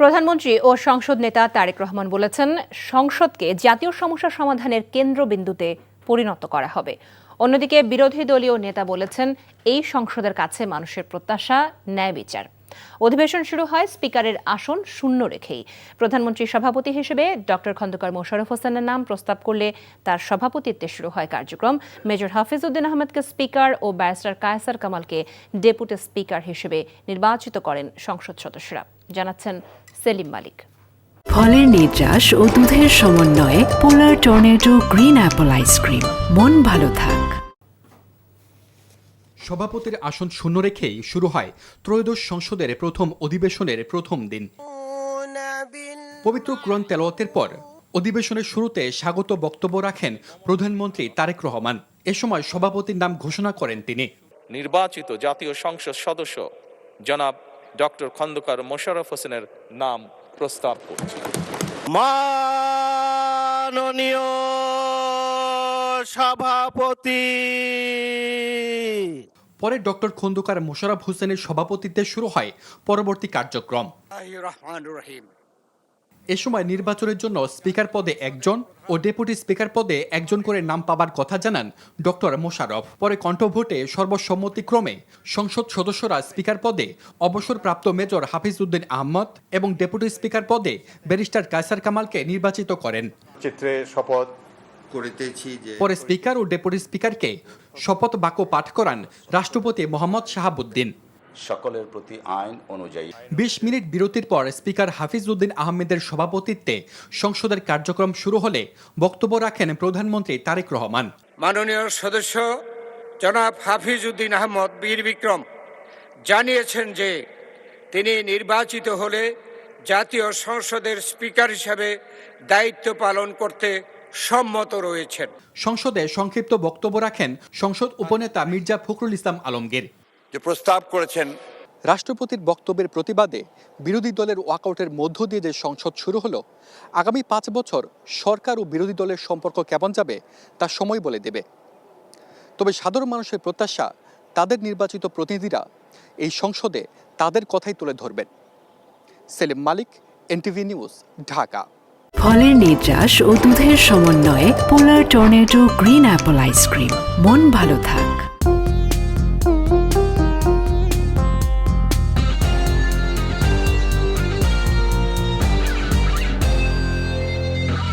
প্রধানমন্ত্রী ও সংসদ নেতা তারেক রহমান বলেছেন, সংসদকে জাতীয় সমস্যা সমাধানের কেন্দ্রবিন্দুতে পরিণত করা হবে। অন্যদিকে বিরোধী দলীয় নেতা বলেছেন, এই সংসদের কাছে মানুষের প্রত্যাশা ন্যায় বিচার। অধিবেশন শুরু হয় স্পিকারের আসন শূন্য রেখেই। প্রধানমন্ত্রীর সভাপতি হিসেবে ডক্টর খন্দকার মোশাররফ হোসেনের নাম প্রস্তাব করলে তার সভাপতিত্বে শুরু হয় কার্যক্রম। মেজর হাফিজ উদ্দিন আহমেদকে স্পিকার ও ব্যারিস্টার কায়সার কামালকে ডেপুটি স্পিকার হিসেবে নির্বাচিত করেন সংসদ সদস্যরা, জানাচ্ছেন সেলিম মালিক। ফলের নির্যাস ও দুধের সমন্বয়ে পোলার টর্নেডো গ্রিন অ্যাপল আইসক্রিম। মন ভালো থাক। সভাপতির আসন শূন্য রেখেই শুরু হয় ত্রয়োদশ সংসদের প্রথম অধিবেশনের প্রথম দিন। পবিত্র কুরআন তেলাওয়াতের পর অধিবেশনের শুরুতে স্বাগত বক্তব্য রাখেন প্রধানমন্ত্রী তারেক রহমান। এ সময় সভাপতির নাম ঘোষণা করেন তিনি। নির্বাচিত জাতীয় সংসদ সদস্য জনাব ডক্টর খন্দকার মোশাররফ হোসেনের নাম প্রস্তাব করছি। মাননীয় সভাপতি। পরে ডক্টর খন্দকার মোশাররফ হোসেনের সভাপতিত্বে শুরু হয় পরবর্তী কার্যক্রম। এ সময় নির্বাচনের জন্য স্পিকার পদে একজন ও ডেপুটি স্পিকার পদে একজন করে নাম পাবার কথা জানান ডক্টর মোশাররফ। পরে কণ্ঠভোটে সর্বসম্মতিক্রমে সংসদ সদস্যরা স্পিকার পদে অবসরপ্রাপ্ত মেজর হাফিজ উদ্দিন আহমদ এবং ডেপুটি স্পিকার পদে ব্যারিস্টার কায়সার কামালকে নির্বাচিত করেন। চিত্রে শপথ করিতেছি যে পরে স্পিকার ও ডেপুটি স্পিকারকে শপথ বাক্য পাঠ করান রাষ্ট্রপতি মোহাম্মদ শাহাবুদ্দিন। সকলের প্রতি আইন অনুযায়ী ২০ মিনিট বিরতির পর স্পিকার হাফিজ উদ্দিন আহমেদের সভাপতিত্বে সংসদের কার্যক্রম শুরু হলে বক্তব্য রাখেন প্রধানমন্ত্রী তারেক রহমান। মাননীয় সদস্য জনাব হাফিজ উদ্দিন আহমদ বীর বিক্রম জানিয়েছেন যে তিনি নির্বাচিত হলে জাতীয় সংসদের স্পিকার হিসাবে দায়িত্ব পালন করতে সম্মত রয়েছেন। সংসদে সংক্ষিপ্ত বক্তব্য রাখেন সংসদ উপনেতা মির্জা ফখরুল ইসলাম আলমগীর। যে প্রস্তাব করেছেন রাষ্ট্রপতির বক্তব্যের প্রতিবাদে বিরোধী দলের ওয়াকআউটের মধ্য দিয়ে যে সংসদ শুরু হলো, আগামী ৫ বছর সরকার ও বিরোধী দলের সম্পর্ক কেমন যাবে তা সময় বলে দেবে। তবে সাধারণ মানুষের প্রত্যাশা, তাদের নির্বাচিত প্রতিনিধিরা এই সংসদে তাদের কথাই তুলে ধরবেন। সেলিম মালিক, এনটিভি নিউজ, ঢাকা। ফলের নির্যাস ও দুধের সমন্বয়ে পোলার টর্নেডো গ্রিন অ্যাপল আইসক্রিম। মন ভালো থাক।